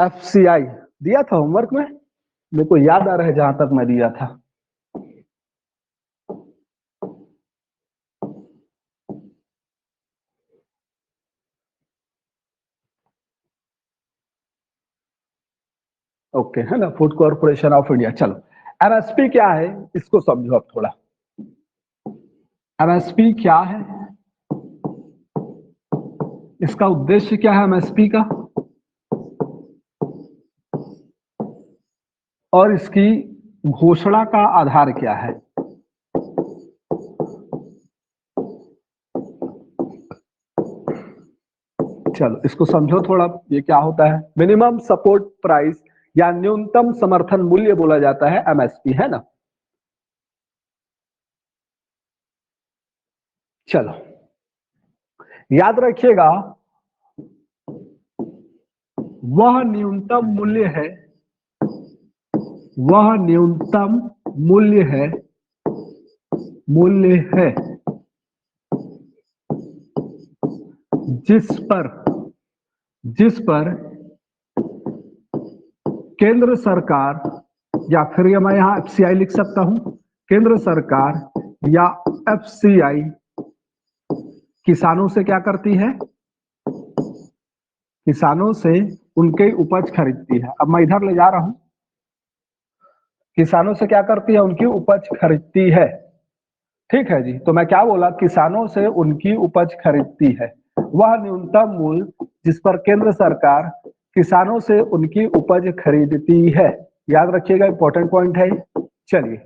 FCI दिया था homework में, मेरे को याद आ रहा है जहां तक मैं दिया था। ओके है ना, फूड कॉर्पोरेशन ऑफ इंडिया। चलो एमएसपी क्या है इसको समझो अब थोड़ा। एमएसपी क्या है, इसका उद्देश्य क्या है एमएसपी का, और इसकी घोषणा का आधार क्या है। चलो इसको समझो थोड़ा, ये क्या होता है। मिनिमम सपोर्ट प्राइस या न्यूनतम समर्थन मूल्य बोला जाता है एमएसपी, है ना। चलो याद रखिएगा, वह न्यूनतम मूल्य है, वह न्यूनतम मूल्य है, मूल्य है जिस पर केंद्र सरकार, या फिर मैं यहां एफसीआई लिख सकता हूं, केंद्र सरकार या एफसीआई किसानों से क्या करती है, किसानों से उनके उपज खरीदती है। अब मैं इधर ले जा रहा हूं, किसानों से क्या करती है, उनकी उपज खरीदती है। ठीक है जी, तो मैं क्या बोला, किसानों से उनकी उपज खरीदती है। वह न्यूनतम मूल्य जिस पर केंद्र सरकार किसानों से उनकी उपज खरीदती है। याद रखिएगा, इंपॉर्टेंट पॉइंट है। चलिए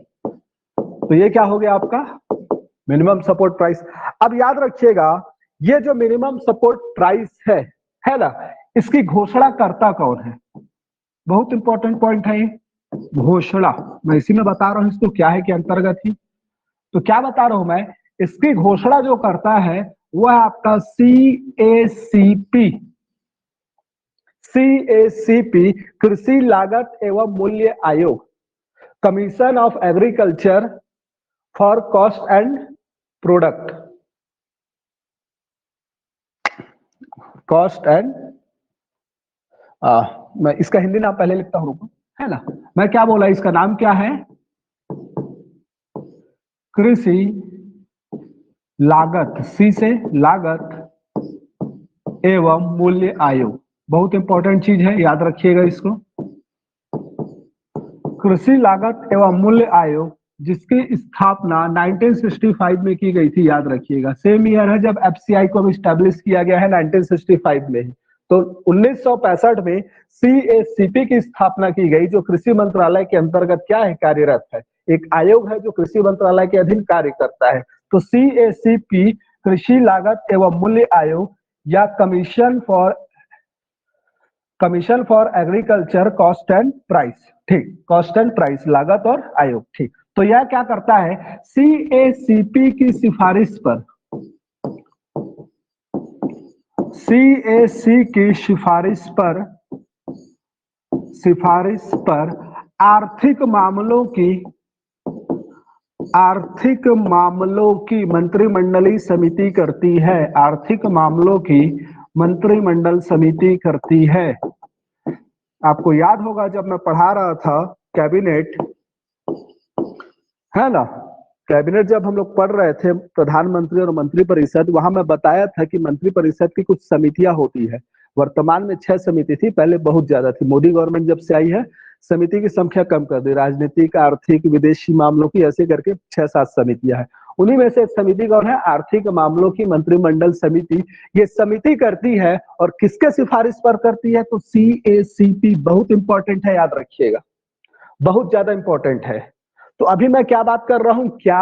तो ये क्या हो गया आपका मिनिमम सपोर्ट प्राइस। अब याद रखिएगा, ये जो मिनिमम सपोर्ट प्राइस है ना, इसकी घोषणा करता कौन है, बहुत इंपॉर्टेंट पॉइंट है ये। घोषणा मैं इसी में बता रहा हूं इसको क्या है के अंतर्गत ही। तो क्या बता रहा हूं मैं, इसकी घोषणा जो करता है वह है आपका CACP। CACP कृषि लागत एवं मूल्य आयोग, commission of agriculture for cost and product, cost and, मैं इसका हिंदी नाम पहले लिखता हूं, है ना। मैं क्या बोला, इसका नाम क्या है, कृषि लागत, सी से लागत एवं मूल्य आयोग। बहुत इंपॉर्टेंट चीज है, याद रखिएगा इसको। कृषि लागत एवं मूल्य आयोग जिसकी स्थापना 1965 में की गई थी, याद रखिएगा। सेम ईयर है जब एफसीआई को स्टैब्लिश किया गया है, 1965 में। तो 1965 में CACP की स्थापना की गई, जो कृषि मंत्रालय के अंतर्गत क्या है, कार्यरत है। एक आयोग है जो कृषि मंत्रालय के अधीन कार्य करता है। तो CACP कृषि लागत एवं मूल्य आयोग या commission for agriculture cost and price, ठीक, कॉस्ट एंड प्राइस, लागत और आयोग, ठीक। तो यह क्या करता है, CACP की सिफारिश पर, CAC की सिफारिश पर आर्थिक मामलों की मंत्रिमंडलीय समिति करती है, आर्थिक मामलों की मंत्रिमंडल समिति करती है। आपको याद होगा जब मैं पढ़ा रहा था कैबिनेट, है ना, कैबिनेट जब हम लोग पढ़ रहे थे, प्रधानमंत्री और मंत्रिपरिषद, वहां मैं बताया था कि मंत्रिपरिषद की कुछ समितियां होती है। वर्तमान में 6 समिति थी, पहले बहुत ज्यादा थी। मोदी गवर्नमेंट जब से आई है, समिति की संख्या कम कर दी, राजनीतिक, आर्थिक, विदेशी मामलों की, ऐसे करके 6-7 समितियां हैं। उन्हीं में से एक समिति कौन है, आर्थिक मामलों की मंत्रिमंडल समिति। ये समिति करती है, और किसके सिफारिश पर करती है, तो CACP। बहुत इंपॉर्टेंट है, याद रखिएगा, बहुत ज्यादा इंपॉर्टेंट है। तो अभी मैं क्या बात कर रहा हूं, क्या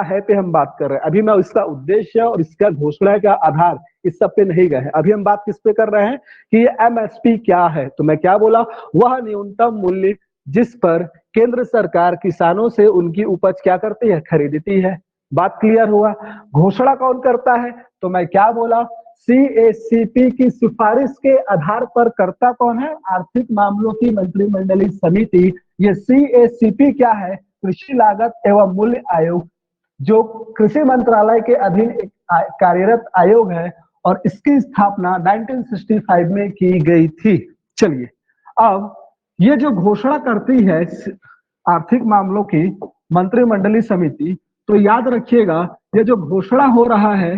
है पे हम बात कर रहे हैं। अभी मैं इसका उद्देश्य और इसका घोषणा का आधार, इस सब पे नहीं गए हैं। अभी हम बात किस पे कर रहे हैं कि ये MSP क्या है। तो मैं क्या बोला, वह न्यूनतम मूल्य जिस पर केंद्र सरकार किसानों से उनकी उपज क्या करती है, खरीदती है। बात क्लियर हुआ। घोषणा कौन करता है, तो मैं क्या बोला, CACP की सिफारिश के आधार पर करता कौन है, आर्थिक मामलों की मंत्रिमंडलीय समिति। ये CACP क्या है, कृषि लागत एवं मूल्य आयोग, जो कृषि मंत्रालय के अधीन एक कार्यरत आयोग है, और इसकी स्थापना 1965 में की गई थी। चलिए अब ये जो घोषणा करती है आर्थिक मामलों की मंत्रिमंडलीय समिति, तो याद रखिएगा ये जो घोषणा हो रहा है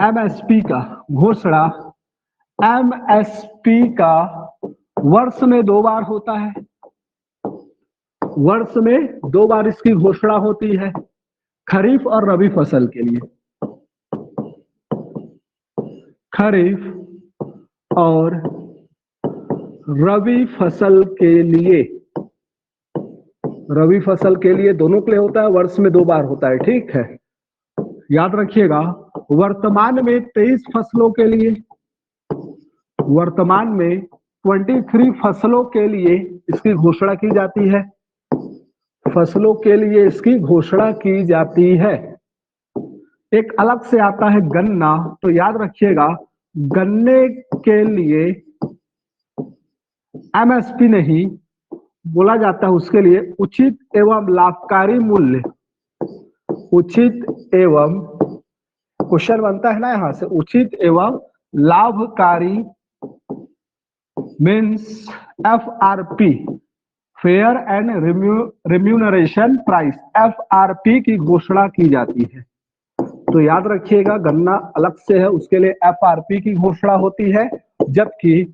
एमएसपी का, घोषणा एमएसपी का वर्ष में 2 बार होता है, वर्ष में 2 बार इसकी घोषणा होती है, खरीफ और रबी फसल के लिए, खरीफ और रबी फसल के लिए, रबी फसल के लिए दोनों के लिए होता है, वर्ष में 2 बार होता है, ठीक है। याद रखिएगा वर्तमान में 23 फसलों के लिए, वर्तमान में 23 फसलों के लिए इसकी घोषणा की जाती है, फसलों के लिए इसकी घोषणा की जाती है। एक अलग से आता है गन्ना, तो याद रखिएगा गन्ने के लिए एमएसपी नहीं बोला जाता है, उसके लिए उचित एवं लाभकारी मूल्य, उचित एवं, क्वेश्चन बनता है ना यहां से, उचित एवं लाभकारी means FRP, fair and remuneration price, FRP की घोषणा की जाती है। तो याद रखिएगा गन्ना अलग से है, उसके लिए एफआरपी की घोषणा होती है, जबकि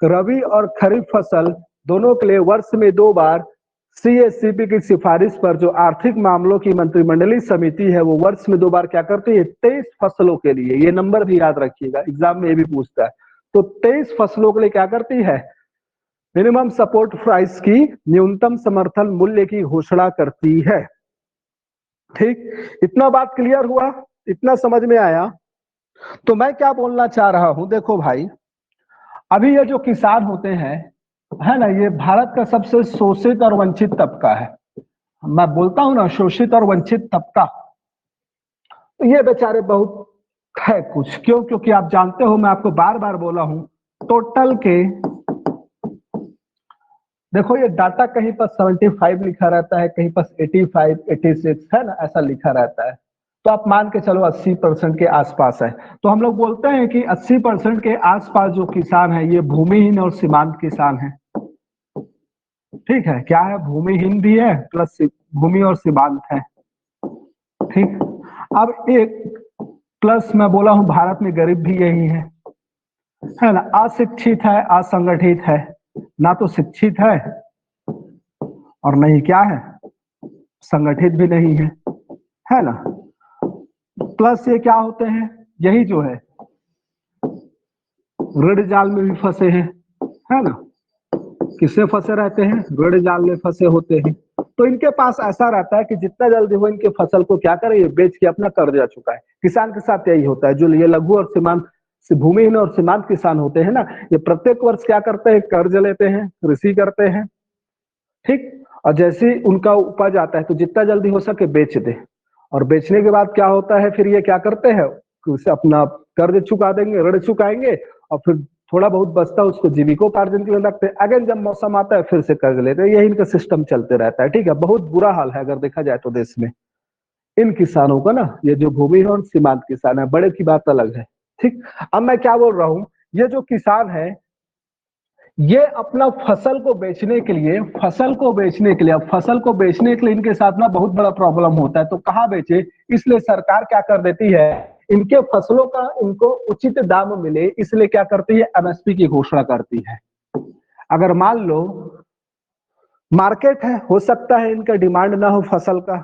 रबी और खरीफ फसल दोनों के लिए वर्ष में 2 बार सीएससीपी की सिफारिश पर जो आर्थिक मामलों की मंत्रिमंडलीय समिति है वो वर्ष में 2 बार क्या करती है, 23 फसलों के लिए, ये नंबर भी याद रखिएगा एग्जाम में ये भी पूछता है, तो 23 फसलों के लिए क्या करती है, मिनिमम सपोर्ट प्राइस की, न्यूनतम समर्थन मूल्य की घोषणा करती है। ठीक, इतना बात क्लियर हुआ, इतना समझ में आया। तो मैं क्या बोलना चाह रहा हूं, देखो भाई अभी ये जो किसान होते हैं है ना, ये भारत का सबसे शोषित और वंचित तबका है। मैं बोलता हूं ना शोषित और वंचित तबका, तो ये बेचारे बहुत है कुछ, क्यों, क्योंकि आप जानते हो मैं आपको बार बार बोला हूं, टोटल के देखो ये डाटा कहीं पर 75 लिखा रहता है, कहीं पर 85, 86 है ना, ऐसा लिखा रहता है, तो आप मान के चलो 80% के आसपास है। तो हम लोग बोलते हैं कि 80% के आसपास जो किसान है ये भूमिहीन और सीमांत किसान है। ठीक है, क्या है, भूमिहीन भी है प्लस भूमि और सीमांत है। ठीक, अब एक प्लस मैं बोला हूं भारत में गरीब भी यही है ना, अशिक्षित है, असंगठित है, ना तो शिक्षित है और नहीं क्या है, संगठित भी नहीं है ना। प्लस ये क्या होते हैं, यही जो है ऋण जाल में भी फंसे हैं, है ना, किससे फंसे रहते हैं, ऋण जाल में फंसे होते हैं। तो इनके पास ऐसा रहता है कि जितना जल्दी हो इनके फसल को क्या करे, ये बेच के अपना कर्जा चुकाए। किसान के साथ यही होता है, जो ये लघु और सीमांत भूमिहीन और सीमांत किसान होते हैं ना, ये प्रत्येक वर्ष क्या करते हैं, कर्ज लेते हैं, कृषि करते हैं। ठीक, और जैसे ही उनका उपज आता है तो जितना जल्दी हो सके बेच दे, और बेचने के बाद क्या होता है, फिर ये क्या करते हैं, अपना कर्ज चुका देंगे, ऋण चुकाएंगे, और फिर थोड़ा बहुत बचता है उसको जीविकोपार्जन के लिए रखते हैं, अगेन जब मौसम आता है फिर से कर्ज लेते हैं, यही इनका सिस्टम चलते रहता है। ठीक है, बहुत बुरा हाल है अगर देखा जाए तो देश में इन किसानों का ना, ये जो भूमि और सीमांत किसान है, बड़े की बात अलग है। ठीक, अब मैं क्या बोल रहा हूं, ये जो किसान है ये अपना फसल को बेचने के लिए, फसल को बेचने के लिए, अब फसल को बेचने के लिए इनके साथ ना बहुत बड़ा प्रॉब्लम होता है, तो कहाँ बेचे, इसलिए सरकार क्या कर देती है, इनके फसलों का इनको उचित दाम मिले इसलिए क्या करती है, एमएसपी की घोषणा करती है। अगर मान लो मार्केट है, हो सकता है इनका डिमांड ना हो फसल का,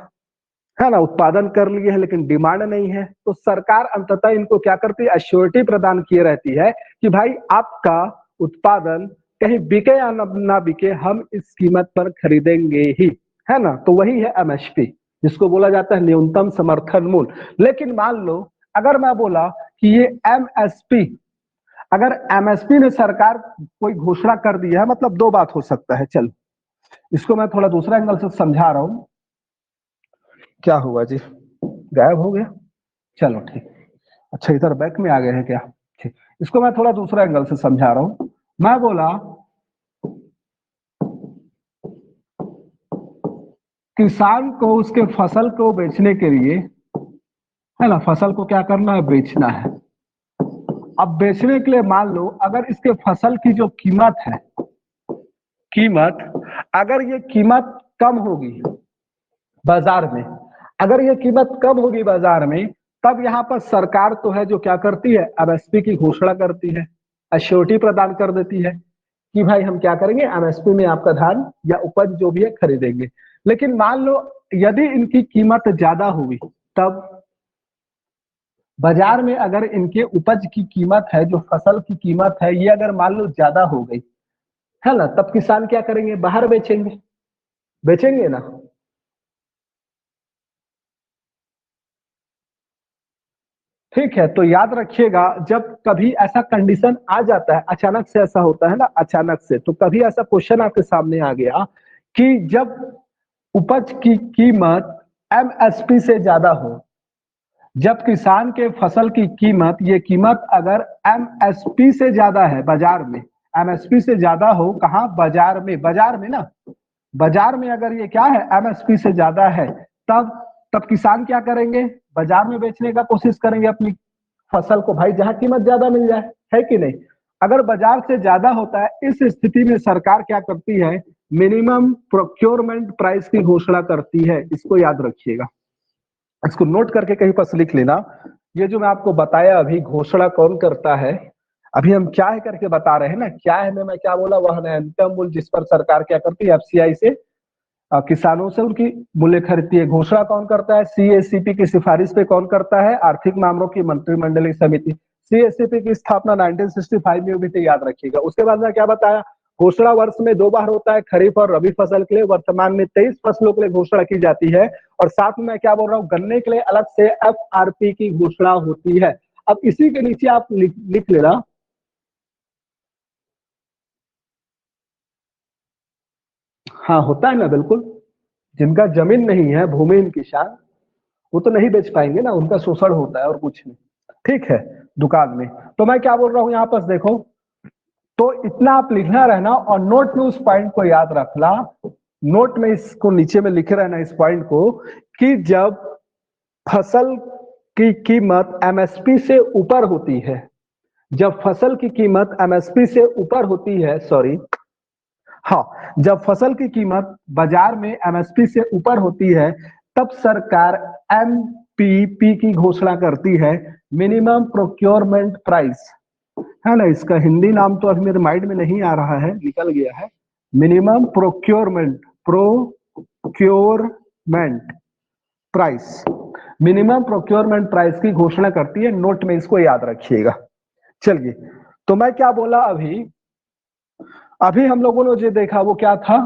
है ना, उत्पादन कर लिए है लेकिन डिमांड नहीं है, तो सरकार अंततः इनको क्या करती है, एश्योरिटी प्रदान किए रहती है कि भाई आपका उत्पादन कहीं बिके या ना बिके, हम इस कीमत पर खरीदेंगे ही, है ना। तो वही है एमएसपी, जिसको बोला जाता है न्यूनतम समर्थन मूल्य। लेकिन मान लो अगर मैं बोला कि ये एमएसपी, अगर एमएसपी ने सरकार कोई घोषणा कर दी है, मतलब 2 बात हो सकता है, चल इसको मैं थोड़ा दूसरा एंगल से समझा रहा हूं। क्या हुआ जी, गायब हो गया, चलो ठीक, अच्छा इधर बैक में आ गए हैं क्या, ठीक, इसको मैं थोड़ा दूसरा एंगल से समझा रहा हूं। मैं बोला किसान को उसके फसल को बेचने के लिए, है ना, फसल को क्या करना है, बेचना है। अब बेचने के लिए मान लो अगर इसके फसल की जो कीमत है कीमत, अगर ये कीमत कम होगी बाजार में, अगर ये कीमत कम होगी बाजार में, तब यहाँ पर सरकार तो है जो क्या करती है, एमएसपी की घोषणा करती है, एश्योरिटी प्रदान कर देती है कि भाई हम क्या करेंगे, एमएसपी में आपका धान या उपज जो भी है खरीदेंगे। लेकिन मान लो यदि इनकी कीमत ज्यादा हुई, तब बाजार में अगर इनके उपज की कीमत है, जो फसल की कीमत है, ये अगर मान लो ज्यादा हो गई है ना, तब किसान क्या करेंगे, बाहर बेचेंगे, बेचेंगे ना। ठीक है, तो याद रखिएगा, जब कभी ऐसा कंडीशन आ जाता है, अचानक से ऐसा होता है ना, अचानक से, तो कभी ऐसा क्वेश्चन आपके सामने आ गया कि जब उपज की कीमत एमएसपी से ज्यादा हो, जब किसान के फसल की कीमत, ये कीमत अगर एमएसपी से ज्यादा है बाजार में, एमएसपी से ज्यादा हो, कहाँ, बाजार में, बाजार में ना, बाजार में अगर ये क्या है, एमएसपी से ज्यादा है, तब तब किसान क्या करेंगे, बाजार में बेचने का कोशिश करेंगे अपनी फसल को, भाई जहां कीमत ज्यादा मिल जाए, है कि नहीं। अगर बाजार से ज्यादा होता है, इस स्थिति में सरकार क्या करती है, मिनिमम प्रोक्योरमेंट प्राइस की घोषणा करती है। इसको याद रखिएगा, इसको नोट करके कहीं पर लिख लेना। ये जो मैं आपको बताया अभी, घोषणा कौन करता है, अभी हम क्या है करके बता रहे हैं ना, क्या है में मैं क्या बोला, वह न्यूनतम मूल्य जिस पर सरकार क्या करती है, एफसीआई से किसानों से उनकी मूल्य खरीदती है। घोषणा कौन करता है, सीएसीपी की सिफारिश पे कौन करता है, आर्थिक मामलों की मंत्रिमंडलीय समिति। सीएसीपी की स्थापना 1965 में हुई थी, याद रखिएगा। उसके बाद में क्या बताया, घोषणा वर्ष में 2 बार होता है, खरीफ और रबी फसल के लिए। वर्तमान में 23 फसलों के लिए घोषणा की जाती है। और साथ में मैं क्या बोल रहा हूँ, गन्ने के लिए अलग से एफआरपी की घोषणा होती है। अब इसी के नीचे आप लिख लेना, हाँ होता है ना, बिल्कुल। जिनका जमीन नहीं है, भूमिहीन किसान, वो तो नहीं बेच पाएंगे ना, उनका शोषण होता है और कुछ नहीं। ठीक है, दुकान में। तो मैं क्या बोल रहा हूँ यहाँ पर देखो, तो इतना आप लिखना रहना, और नोट में उस पॉइंट को याद रखना, नोट में इसको नीचे में लिखे रहना इस पॉइंट को, कि जब फसल की कीमत एमएसपी से ऊपर होती है, जब फसल की कीमत एमएसपी से ऊपर होती है, सॉरी, हाँ, जब फसल की कीमत बाजार में एमएसपी से ऊपर होती है, तब सरकार एमपीपी की घोषणा करती है, मिनिमम प्रोक्योरमेंट प्राइस, है ना। इसका हिंदी नाम तो अभी मेरे माइंड में नहीं आ रहा है, निकल गया है। Minimum procurement, procurement price, minimum procurement price की घोषणा करती है। नोट में इसको याद रखिएगा। चलिए, तो मैं क्या बोला अभी, अभी हम लोगों ने जो देखा वो क्या था,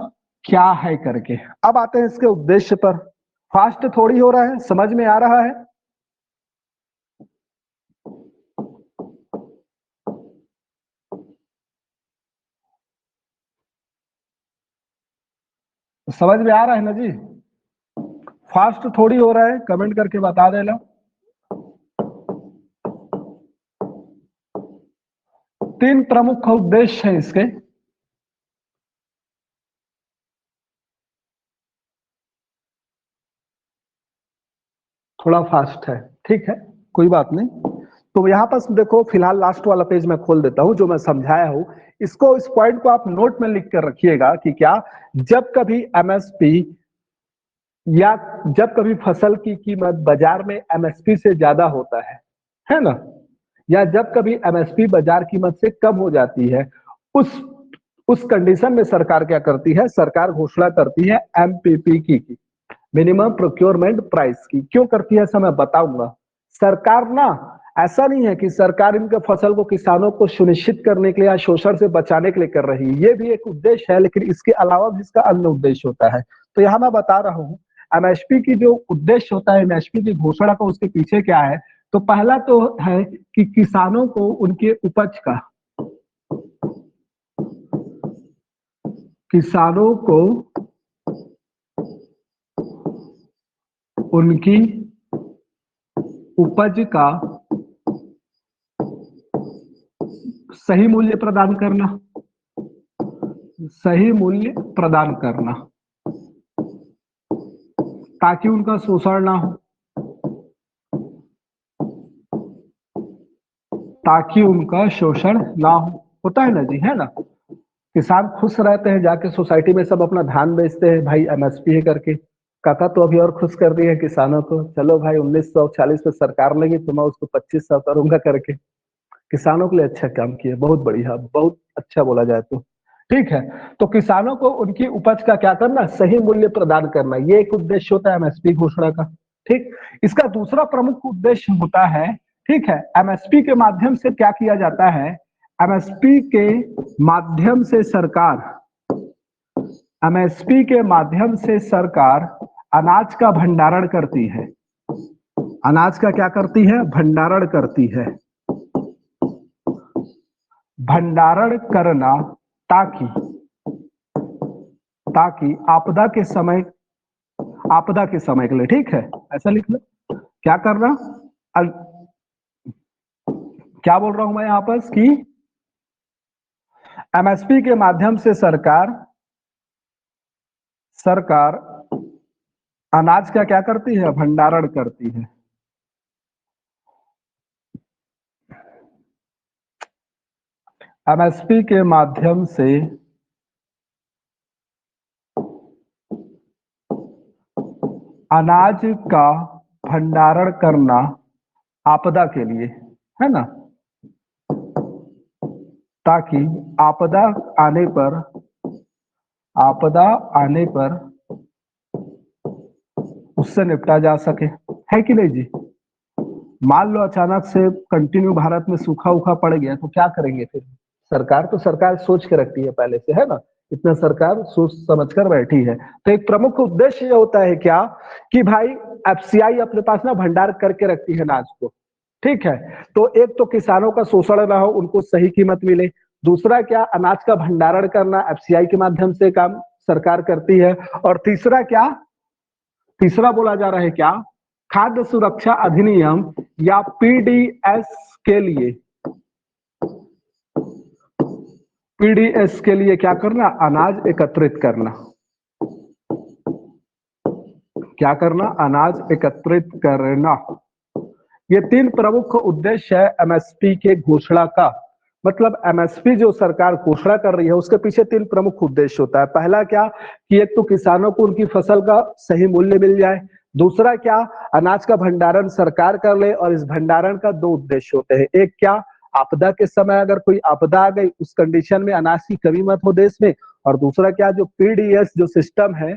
क्या है करके। अब आते हैं इसके उद्देश्य पर। फास्ट थोड़ी हो रहा है, समझ में आ रहा है, समझ में आ रहा है ना जी। फास्ट थोड़ी हो रहा है, कमेंट करके बता देना। 3 प्रमुख उद्देश्य हैं इसके। थोड़ा फास्ट है, ठीक है, कोई बात नहीं। तो यहाँ पर देखो, फिलहाल लास्ट वाला पेज मैं खोल देता हूँ जो मैं समझाया हूँ। इसको, इस पॉइंट को आप नोट में लिख कर रखिएगा कि क्या, जब कभी एमएसपी, या जब कभी फसल की कीमत बाजार में एमएसपी से ज्यादा होता है ना, या जब कभी एमएसपी बाजार कीमत से कम हो जाती है, उस उस कंडीशन में सरकार क्या करती है, सरकार घोषणा करती है एमपीपी की, मिनिमम प्रोक्योरमेंट प्राइस की। क्यों करती है ऐसा मैं बताऊंगा। सरकार ना, ऐसा नहीं है कि सरकार इनके फसल को, किसानों को सुनिश्चित करने के लिए या शोषण से बचाने के लिए कर रही है, ये भी एक उद्देश्य है, लेकिन इसके अलावा भी इसका अन्य उद्देश्य होता है। तो यहाँ मैं बता रहा हूँ, एमएसपी की जो उद्देश्य होता है, एमएसपी की घोषणा का, उसके पीछे क्या है। तो पहला तो है कि किसानों को उनके उपज का, किसानों को उनकी उपज का सही मूल्य प्रदान करना, सही मूल्य प्रदान करना, ताकि उनका शोषण ना हो, ताकि उनका शोषण ना हो, होता है ना जी, है ना। किसान खुश रहते हैं, जाके सोसाइटी में सब अपना धान बेचते हैं भाई एमएसपी है करके। काका तो अभी और खुश कर दिए हैं किसानों को, चलो भाई 1940 में सरकार लगी तो मैं उसको 2500 करूंगा करके। किसानों के लिए अच्छा काम किया, बहुत बढ़िया, बहुत अच्छा बोला जाए तो। ठीक है, तो किसानों को उनकी उपज का क्या करना, सही मूल्य प्रदान करना, ये एक उद्देश्य होता है एमएसपी घोषणा का। ठीक, इसका दूसरा प्रमुख उद्देश्य होता है, ठीक है, एमएसपी के माध्यम से क्या किया जाता है, एमएसपी के माध्यम से सरकार, एमएसपी के माध्यम से सरकार अनाज का भंडारण करती है। अनाज का क्या करती है, भंडारण करती है। भंडारण करना ताकि ताकि आपदा के समय, आपदा के समय के लिए, ठीक है, ऐसा लिख लो। क्या करना, क्या बोल रहा हूं मैं यहां पर कि एमएसपी के माध्यम से सरकार अनाज का क्या करती है, भंडारण करती है। एमएसपी के माध्यम से अनाज का भंडारण करना आपदा के लिए, है ना, ताकि आपदा आने पर उससे निपटा जा सके, है कि नहीं जी। मान लो अचानक से कंटिन्यू भारत में सूखा उखा पड़ गया तो क्या करेंगे फिर, सरकार तो सरकार सोच के रखती है पहले से, है ना, इतना सरकार सोच समझ कर बैठी है। तो एक प्रमुख उद्देश्य ये होता है क्या, कि भाई एफसीआई अपने पास ना भंडार करके रखती है अनाज को। ठीक है, तो एक तो किसानों का शोषण ना हो, उनको सही कीमत मिले। दूसरा क्या, अनाज का भंडारण करना एफसीआई के माध्यम से काम सरकार करती है। और तीसरा क्या, तीसरा बोला जा रहा है क्या, खाद्य सुरक्षा अधिनियम या पीडीएस के लिए, पीडीएस के लिए क्या करना, अनाज एकत्रित करना। क्या करना, अनाज एकत्रित करना। ये तीन प्रमुख उद्देश्य है एमएसपी के घोषणा का। मतलब एमएसपी जो सरकार घोषणा कर रही है उसके पीछे तीन प्रमुख उद्देश्य होता है। पहला क्या, कि एक तो किसानों को उनकी फसल का सही मूल्य मिल जाए। दूसरा क्या, अनाज का भंडारण सरकार कर ले। और इस भंडारण का दो उद्देश्य होते हैं, एक क्या, आपदा के समय अगर कोई आपदा आ गई उस कंडीशन में अनाज की कमी मत हो देश में। और दूसरा क्या, जो पीडीएस जो सिस्टम है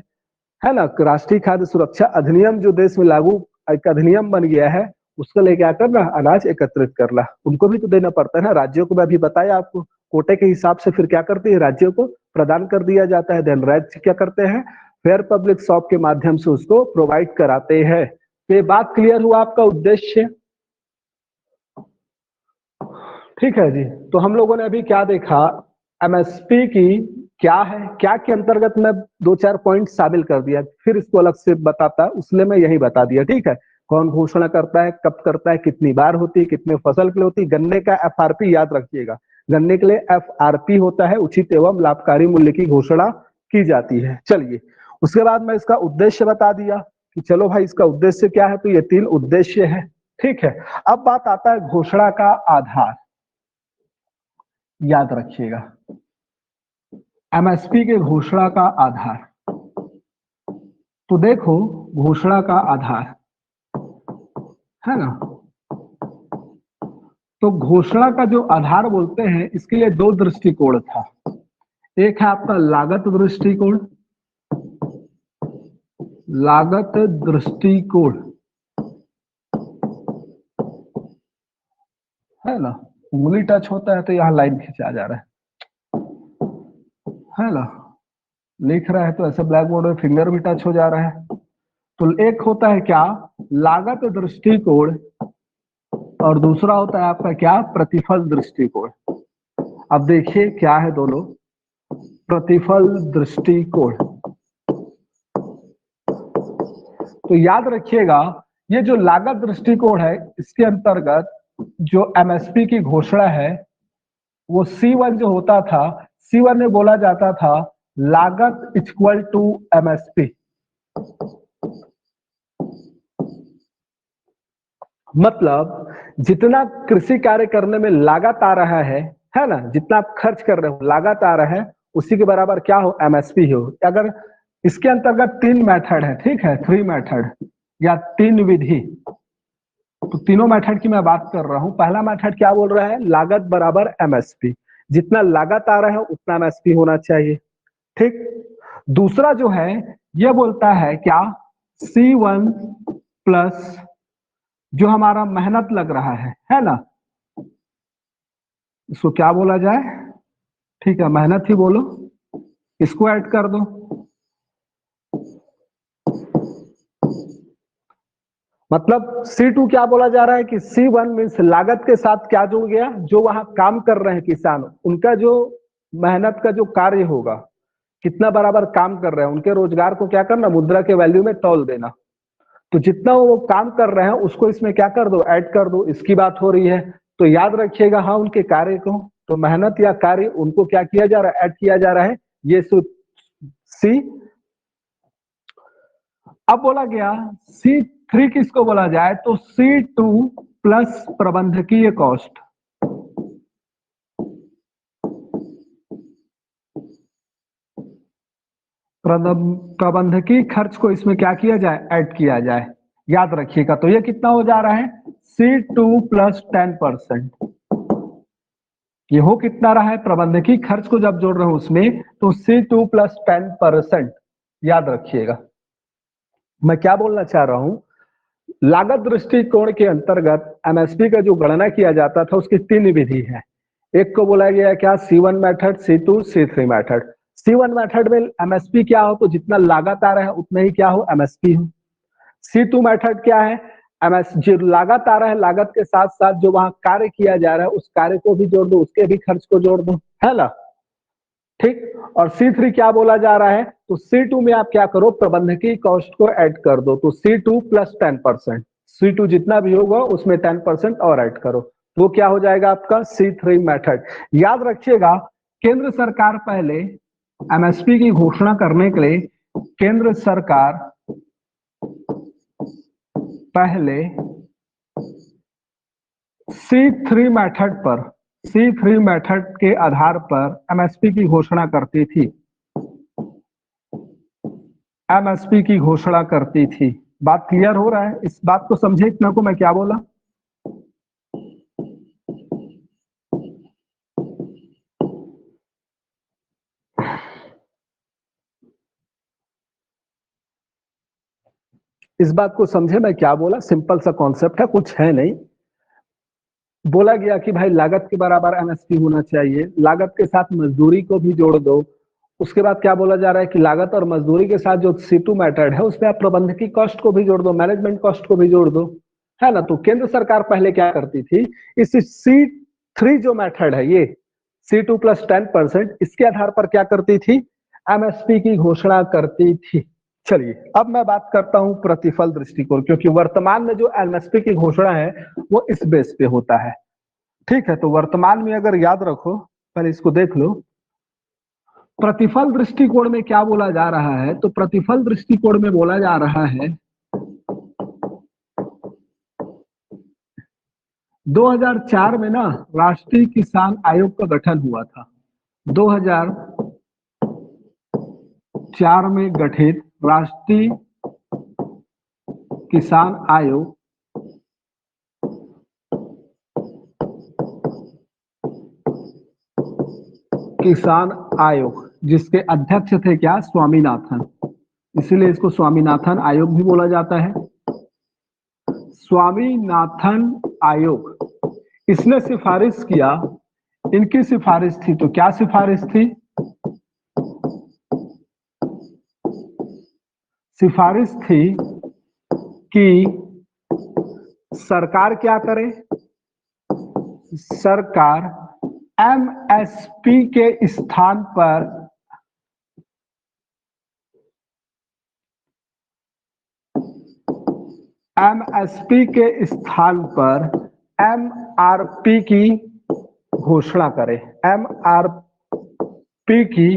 ना, राष्ट्रीय खाद्य सुरक्षा अधिनियम जो देश में लागू एक अधिनियम बन गया है, उसको लेके क्या करना, अनाज एकत्रित करना। उनको भी तो देना पड़ता है ना, राज्यों को मैं अभी बताया आपको, कोटे के हिसाब से फिर क्या करती है, राज्यों को प्रदान कर दिया जाता है। देन राज्य क्या करते हैं, फेयर पब्लिक शॉप के माध्यम से उसको प्रोवाइड कराते हैं। तो ये बात क्लियर हुआ आपका उद्देश्य, ठीक है जी। तो हम लोगों ने अभी क्या देखा, एमएसपी की क्या है, क्या के अंतर्गत मैं दो चार पॉइंट शामिल कर दिया, फिर इसको अलग से बताता उसने मैं यही बता दिया, ठीक है। कौन घोषणा करता है, कब करता है, कितनी बार होती है, कितने फसल के लिए होती है। गन्ने का एफआरपी याद रखिएगा, गन्ने के लिए एफआरपी होता है, उचित एवं लाभकारी मूल्य की घोषणा की जाती है। चलिए, उसके बाद मैं इसका उद्देश्य बता दिया कि चलो भाई इसका उद्देश्य क्या है, तो ये तीन उद्देश्य है, ठीक है। अब बात आता है घोषणा का आधार, याद रखिएगा एमएसपी के घोषणा का आधार। तो देखो, घोषणा का आधार है ना, तो घोषणा का जो आधार बोलते हैं इसके लिए दो दृष्टिकोण था। एक है आपका लागत दृष्टिकोण, लागत दृष्टिकोण है ना, उंगली टच होता है तो यहाँ लाइन खींचा जा रहा है ना, लिख रहा है तो ऐसे ब्लैक बोर्ड में फिंगर भी टच हो जा रहा है। तो एक होता है क्या, लागत दृष्टिकोण, और दूसरा होता है आपका क्या, प्रतिफल दृष्टिकोण। अब देखिए क्या है दोनों, प्रतिफल दृष्टिकोण। तो याद रखिएगा, ये जो लागत दृष्टिकोण है इसके अंतर्गत जो एमएसपी की घोषणा है वो C1 जो होता था, C1 में बोला जाता था लागत इक्वल टू एमएसपी। मतलब जितना कृषि कार्य करने में लागत आ रहा है ना, जितना आप खर्च कर रहे हो लागत आ रहा है, उसी के बराबर क्या हो, एमएसपी हो। अगर इसके अंतर्गत 3 मेथड है, ठीक है, 3 मेथड या 3 विधि, तो तीनों मेथड की मैं बात कर रहा हूं। पहला मेथड क्या बोल रहा है, लागत बराबर एमएसपी, जितना लागत आ रहा है उतना एमएसपी होना चाहिए, ठीक। दूसरा जो है ये बोलता है क्या, C1 प्लस जो हमारा मेहनत लग रहा है ना, इसको क्या बोला जाए, ठीक है मेहनत ही बोलो, इसको ऐड कर दो। मतलब C2 क्या बोला जा रहा है कि C1 मीन्स लागत के साथ क्या जुड़ गया, जो वहां काम कर रहे हैं किसान, उनका जो मेहनत का जो कार्य होगा, कितना बराबर काम कर रहे हैं, उनके रोजगार को क्या करना, मुद्रा के वैल्यू में तौल देना। तो जितना वो काम कर रहे हैं उसको इसमें क्या कर दो, ऐड कर दो, इसकी बात हो रही है। तो याद रखिएगा, हाँ उनके कार्य को, तो मेहनत या कार्य उनको क्या किया जा रहा है, ऐड किया जा रहा है, ये सी। अब बोला गया C3 किसको बोला जाए, तो C2 प्लस प्रबंधकीय कॉस्ट, प्रबंधकीय खर्च को इसमें क्या किया जाए, ऐड किया जाए। याद रखिएगा, तो ये कितना हो जा रहा है, C2 प्लस 10%। ये हो कितना रहा है, प्रबंधकीय खर्च को जब जोड़ रहे हो उसमें, तो C2 प्लस 10%। याद रखिएगा, मैं क्या बोलना चाह रहा हूं, लागत दृष्टिकोण के अंतर्गत एमएसपी का जो गणना किया जाता था उसकी 3 विधि है। एक को बोला गया क्या, C1 method, C2, C3 method. C1 method में एमएसपी क्या हो, तो जितना लागत आ रहा है उतना ही क्या हो, एमएसपी हो। C2 मेथड क्या है, एमएस जो लागत आ रहा है, लागत के साथ साथ जो वहां कार्य किया जा रहा है उस कार्य को भी जोड़ दो, उसके भी खर्च को जोड़ दो, है ना, ठीक। और C3 क्या बोला जा रहा है, तो C2 में आप क्या करो, प्रबंधकीय कॉस्ट को ऐड कर दो, तो C2 प्लस 10%, C2 जितना भी होगा उसमें 10% और ऐड करो, तो क्या हो जाएगा आपका C3 मेथड। याद रखिएगा, केंद्र सरकार पहले एमएसपी की घोषणा करने के लिए, केंद्र सरकार पहले C3 मेथड पर, C3 मेथड के आधार पर एमएसपी की घोषणा करती थी, एमएसपी की घोषणा करती थी। बात क्लियर हो रहा है, इस बात को समझे इतना को मैं क्या बोला। इस बात को समझे मैं क्या बोला, सिंपल सा कॉन्सेप्ट है, कुछ है नहीं। बोला गया कि भाई लागत के बराबर एमएसपी होना चाहिए, लागत के साथ मजदूरी को भी जोड़ दो। उसके बाद क्या बोला जा रहा है कि लागत और मजदूरी के साथ जो C2 मेथड है उसमें आप प्रबंधकीय कॉस्ट को भी जोड़ दो, मैनेजमेंट कॉस्ट को भी जोड़ दो, है ना। तो केंद्र सरकार पहले क्या करती थी, इस C3 जो मेथड है ये C2 प्लस 10%, इसके आधार पर क्या करती थी, एमएसपी की घोषणा करती थी। चलिए अब मैं बात करता हूं प्रतिफल दृष्टिकोण, क्योंकि वर्तमान में जो एमएसपी की घोषणा है वो इस बेस पे होता है, ठीक है। तो वर्तमान में अगर याद रखो, पहले इसको देख लो, प्रतिफल दृष्टिकोण में क्या बोला जा रहा है, तो प्रतिफल दृष्टिकोण में बोला जा रहा है 2004 में ना राष्ट्रीय किसान आयोग का गठन हुआ था। 2004 में गठित राष्ट्रीय किसान आयोग, किसान आयोग जिसके अध्यक्ष थे क्या, स्वामीनाथन, इसीलिए इसको स्वामीनाथन आयोग भी बोला जाता है। स्वामीनाथन आयोग, इसने सिफारिश किया, इनकी सिफारिश थी, तो क्या सिफारिश थी, सिफारिश थी कि सरकार क्या करे, सरकार एमएसपी के स्थान पर एमएसपी के स्थान पर एमआरपी की घोषणा करे, एमआरपी की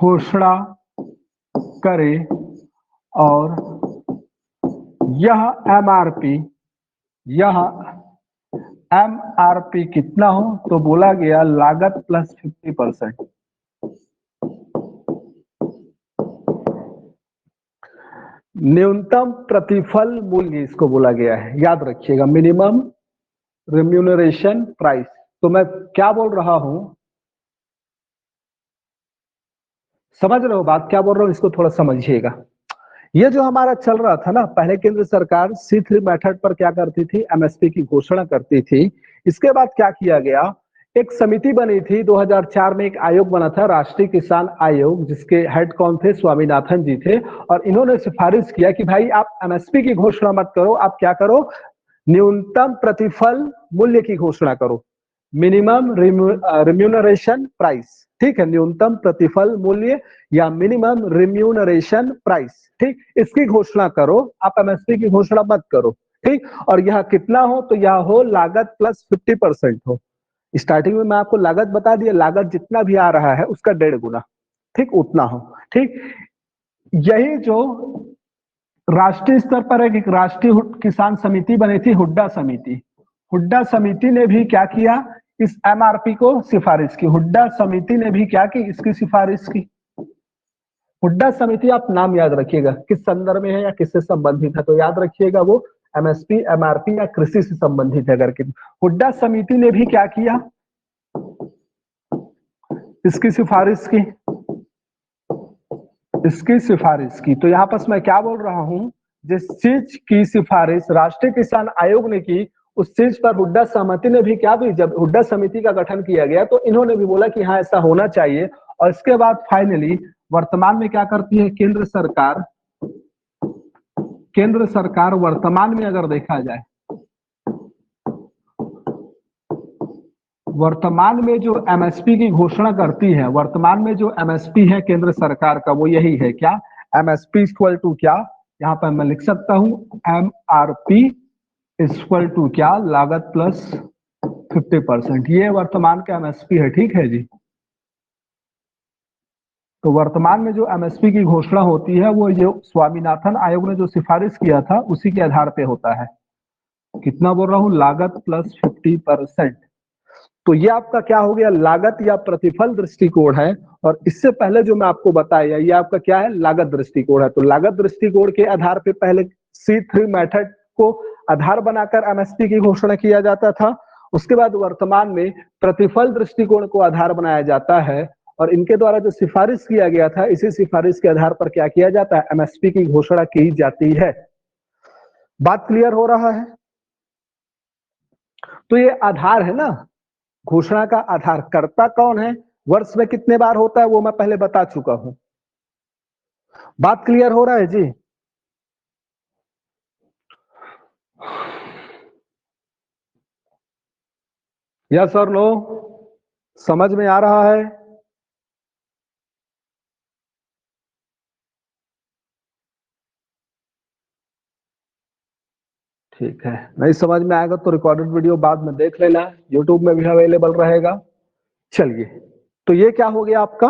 घोषणा करे, और यह एमआरपी MRP कितना हो, तो बोला गया लागत प्लस 50%। न्यूनतम प्रतिफल मूल्य इसको बोला गया है, याद रखिएगा, मिनिमम रिम्यूनरेशन प्राइस। तो मैं क्या बोल रहा हूं, समझ रहे हो बात क्या बोल रहा हूं, इसको थोड़ा समझिएगा। ये जो हमारा चल रहा था ना, पहले केंद्र सरकार C3 मेथड पर क्या करती थी, MSP की घोषणा करती थी। इसके बाद क्या किया गया, एक समिति बनी थी 2004 में, एक आयोग बना था राष्ट्रीय किसान आयोग, जिसके हेड कौन थे, स्वामीनाथन जी थे। और इन्होंने सिफारिश किया कि भाई आप MSP की घोषणा मत करो, आप क्या करो, न्यूनतम प्रतिफल मूल्य की घोषणा करो, मिनिमम रिम्यूनरेशन प्राइस। ठीक है, न्यूनतम प्रतिफल मूल्य या मिनिमम रिम्यूनरेशन प्राइस, ठीक, इसकी घोषणा करो, आप MSP की घोषणा मत करो। ठीक, और यह कितना हो, तो यह हो लागत प्लस 50% हो। स्टार्टिंग में मैं आपको लागत बता दिया, लागत जितना भी आ रहा है उसका 1.5 गुना, ठीक, उतना हो। ठीक, यही जो राष्ट्रीय स्तर पर एक राष्ट्रीय किसान समिति बनी थी, हुड्डा समिति। हुड्डा समिति ने भी क्या किया, इस MRP को सिफारिश की। हुड्डा समिति ने भी क्या की, इसकी सिफारिश की। हुड्डा समिति, आप नाम याद रखिएगा, किस संदर्भ में है या किससे संबंधित है, तो याद रखिएगा वो MSP MRP या कृषि से संबंधित है करके। हुड्डा समिति ने भी क्या किया, इसकी सिफारिश की, इसकी सिफारिश की। तो यहाँ पर मैं क्या बोल रहा हूं, जिस चीज की सिफारिश राष्ट्रीय किसान आयोग ने की, उस चीज पर हुड्डा समिति ने भी क्या भी, जब हुड्डा समिति का गठन किया गया तो इन्होंने भी बोला कि हाँ ऐसा होना चाहिए। और इसके बाद फाइनली वर्तमान में क्या करती है केंद्र सरकार, केंद्र सरकार वर्तमान में अगर देखा जाए, वर्तमान में जो MSP की घोषणा करती है, वर्तमान में जो MSP है केंद्र सरकार का, वो यही है क्या, MSP इक्वल टू क्या, यहाँ पर मैं लिख सकता हूं MRP इक्वल टू क्या, लागत प्लस 50%। ये वर्तमान का MSP है, ठीक है जी। तो वर्तमान में जो MSP की घोषणा होती है, वो जो स्वामीनाथन आयोग ने जो सिफारिश किया था उसी के आधार पे होता है। कितना बोल रहा हूं, लागत प्लस 50%। तो ये आपका क्या हो गया, लागत या प्रतिफल दृष्टिकोण है। और इससे पहले जो मैं आपको बताया, ये आपका क्या है, लागत दृष्टिकोण है। तो लागत दृष्टिकोण के आधार पे पहले C3 मेथड को आधार बनाकर MSP की घोषणा किया जाता था। उसके बाद वर्तमान में प्रतिफल दृष्टिकोण को आधार बनाया जाता है, और इनके द्वारा जो सिफारिश किया गया था, इसी सिफारिश के आधार पर क्या किया जाता है, MSP की घोषणा की जाती है। बात क्लियर हो रहा है। तो ये आधार है ना, घोषणा का आधार। कर्ता कौन है, वर्ष में कितने बार होता है, वो मैं पहले बता चुका हूं। बात क्लियर हो रहा है जी। यस और नो, समझ में आ रहा है। ठीक है, नहीं समझ में आएगा तो रिकॉर्डेड वीडियो बाद में देख लेना, यूट्यूब में भी अवेलेबल रहेगा। चलिए, तो ये क्या हो गया आपका,